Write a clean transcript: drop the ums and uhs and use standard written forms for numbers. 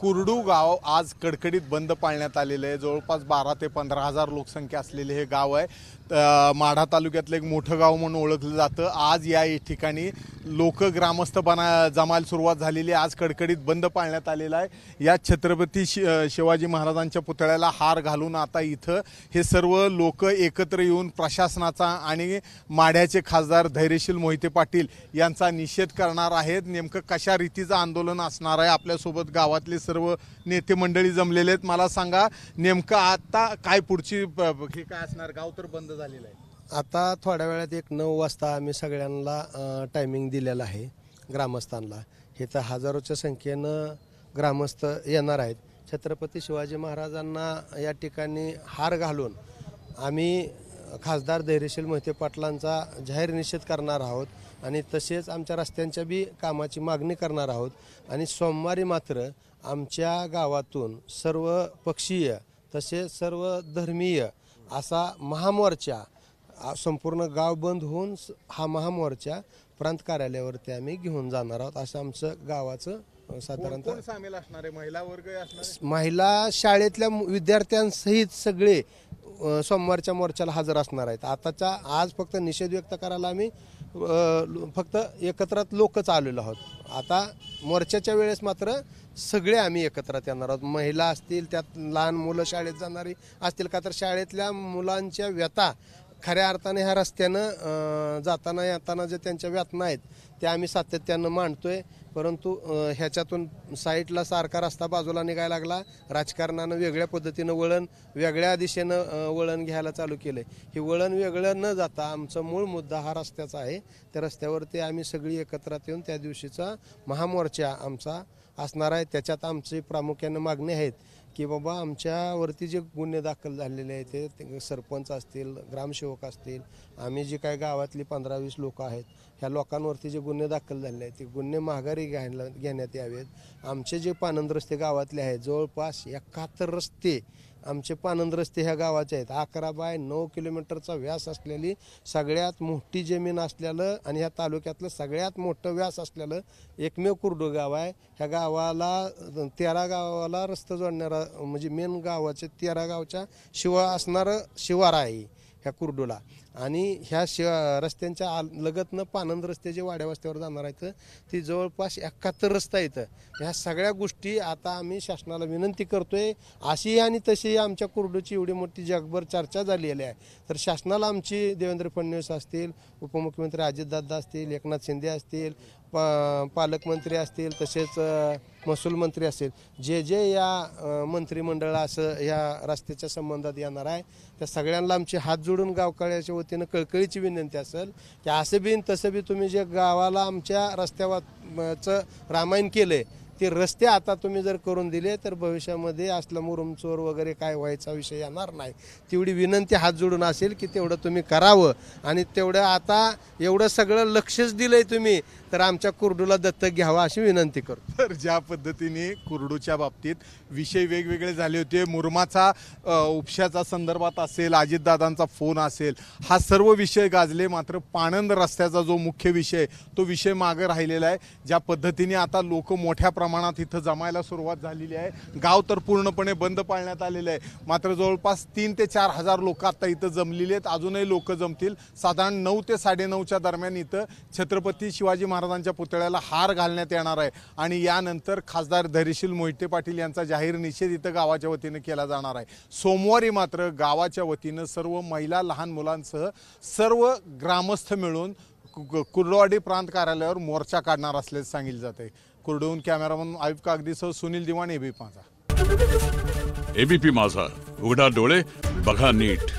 कुरडू गाव आज कडकडीत बंद पाळण्यात आलेलं आहे। जवळपास 12 ते 15 हजार लोकसंख्या असलेले हे गाव आहे। माढा तालुक्यातलं एक मोठं गाव म्हणून ओळखलं जातं। आज या ठिकाणी लोक ग्रामस्थ जमायला सुरुवात झालेली आहे। आज कडकडीत बंद पाळण्यात आलेला आहे। या छत्रपती शिवाजी महाराजांच्या पुतळ्याला हार घालून आता इथं हे सर्व लोक एकत्र येऊन प्रशासनाचा आणि माढ्याचे खासदार धैर्यशील मोहिते पाटील यांचा निषेध करणार आहेत। नेमकं कशा रीतीचं आंदोलन असणार आहे, आपल्यासोबत गावातले सर्व नेते मंडळी जमलेले आहेत। मला सांगा नेमकं आता काय पुढची हे काय असणार? गाव तर बंद झालेलं आहे। आता थोड्या वेळात 9 वाजता आम्ही सगळ्यांना टायमिंग दिलेला आहे ग्रामस्थांना। हे तर हजारोच्या संख्येनं ग्रामस्थ येणार आहेत। छत्रपती शिवाजी महाराजांना या ठिकाणी हार घालून आम्ही खासदार धैर्यशील मोहिते पाटलांचा जाहीर निषेध करणार आहोत आणि तसेच आमच्या रस्त्यांच्या बी कामाची मागणी करणार आहोत। आणि सोमवारी मात्र आमच्या गावातून सर्व पक्षीय तसेच सर्व धर्मीय असा महामोर्चा संपूर्ण गाव बंद होऊन हा महामोर्चा प्रांत कार्यालयावरती आम्ही घेऊन जाणार आहोत। असं आमचं गावाचं साधारणतः सामील असणार आहे। महिला वर्ग असणार, महिला शाळेतल्या विद्यार्थ्यांसहित सगळे सोमवारच्या मोर्चाला हजर असणार आहेत। आज फक्त निषेध व्यक्त करायला आम्ही फक्त एकत्रात लोकच आलेलो आहोत। आता मोर्चाच्या वेळेस मात्र सगळे आम्ही एकत्रात येणार आहोत। महिला असतील, त्यात लहान मुलं शाळेत जाणारी असतील का, तर शाळेतल्या मुलांच्या व्यथा खऱ्या अर्थाने ह्या रस्त्यानं जाताना येताना जे त्यांच्या व्यथा आहेत त्या आम्ही सातत्यानं मांडतोय। परंतु ह्याच्यातून साईडला सारखा रस्ता बाजूला निघायला लागला। राजकारणानं वेगळ्या पद्धतीनं वेगळ्या दिशेनं वळण घ्यायला चालू केलंय। हे वळण वेगळं न जाता आमचा मूळ मुद्दा हा रस्त्याचा आहे। त्या रस्त्यावरती आम्ही सगळी एकत्रात येऊन त्या दिवशीचा महामोर्चा आमचा असणार आहे। त्याच्यात आमची प्रामुख्याने मागणी आहेत की बाबा आमच्यावरती जे गुन्हे दाखल झालेले आहेत ते सरपंच असतील, ग्रामसेवक असतील, आम्ही जे काही गावातली 15-20 लोक आहेत ह्या लोकांवरती जे गुन्हे दाखल झालेले आहेत ते गुन्हे माघारी घेण्यात यावेत। आमचे जे पानंद रस्ते गावातले आहेत जवळपास 71 रस्ते आमचे पानंद रस्ते ह्या गावाचे आहेत। 11 बाय 9 किलोमीटरचा व्यास असलेली सगळ्यात मोठी जमीन असलेलं आणि ह्या तालुक्यातलं सगळ्यात मोठं व्यास असलेलं एकमेव कुरडू गाव आहे। ह्या गावाला 13 गावाला रस्ता जोडणारा म्हणजे मेन गावाचे 13 गावच्या असणारं शिवार आहे ह्या कुरडूला। आणि ह्या रस्त्यांच्या लगतनं पानंद रस्ते जे वाड्या वस्त्यावर जाणार आहेत ती जवळपास 71 रस्ता आहेत। ह्या सगळ्या गोष्टी आता आम्ही शासनाला विनंती करतोय। अशी आणि तशी आमच्या कुरडूची एवढी मोठी जगभर चर्चा झालेली आहे, तर शासनाला आमची देवेंद्र फडणवीस असतील, उपमुख्यमंत्री अजितदादा असतील, एकनाथ शिंदे असतील, पालकमंत्री असतील, तसेच महसूल मंत्री असतील, जे या मंत्रिमंडळ असं या रस्त्याच्या संबंधात येणार आहे त्या सगळ्यांना आमची हात जोडून गावकऱ्याच्या वतीनं कळकळीची विनंती असेल की असं बी तसं बी तुम्ही जे गावाला आमच्या रस्त्यावरचं रामायण केलंय ते रस्ते आता तुम्ही जर करून दिले तर भविष्यामध्ये असलं मुरुमचोर वगैरे काय व्हायचा विषय येणार नाही। तेवढी विनंती हात जोडून असेल की तेवढं तुम्ही करावं। आणि तेवढं आता एवढं सगळं लक्षच दिलंय तुम्ही तर आमच्या कुरडूला दत्तक घ्यावा अशी विनंती करतो। तर ज्या पद्धतीने कुरडूच्या बाबतीत विषय वेगवेगळे झाले होते, मुरमाचा उपशाचा संदर्भात असेल, अजितदादांचा फोन असेल, हा सर्व विषय गाजले। मात्र पाणंद रस्त्याचा जो मुख्य विषय तो विषय मागे राहिलेला आहे। ज्या पद्धतीने आता लोक मोठ्या प्रमाणात इथं जमायला सुरुवात झालेली आहे। गाव तर पूर्णपणे बंद पाळण्यात आलेलं आहे। मात्र जवळपास 3 ते 4 हजार लोक आता इथं जमलेली आहेत। अजूनही लोक जमतील। साधारण 9 ते 9:30च्या दरम्यान इथं छत्रपती शिवाजी महाराजांच्या पुतळ्याला हार घालण्यात येणार आहे आणि यानंतर खासदार धैर्यशील मोहिते पाटील यांचा जाहीर निषेध इथं गावाच्या वतीनं केला जाणार आहे। सोमवारी मात्र गावाच्या वतीनं सर्व महिला, लहान मुलांसह सर्व ग्रामस्थ मिळून कुर्डवाडी प्रांत कार्यालयावर मोर्चा काढणार असल्याचे सांगितले जाते। कुर्डूहून कॅमेरामन आयुब कागदीसह सुनील दिवाण, एबीपी माझा। एबीपी माझा, उघडा डोळे बघा नीट।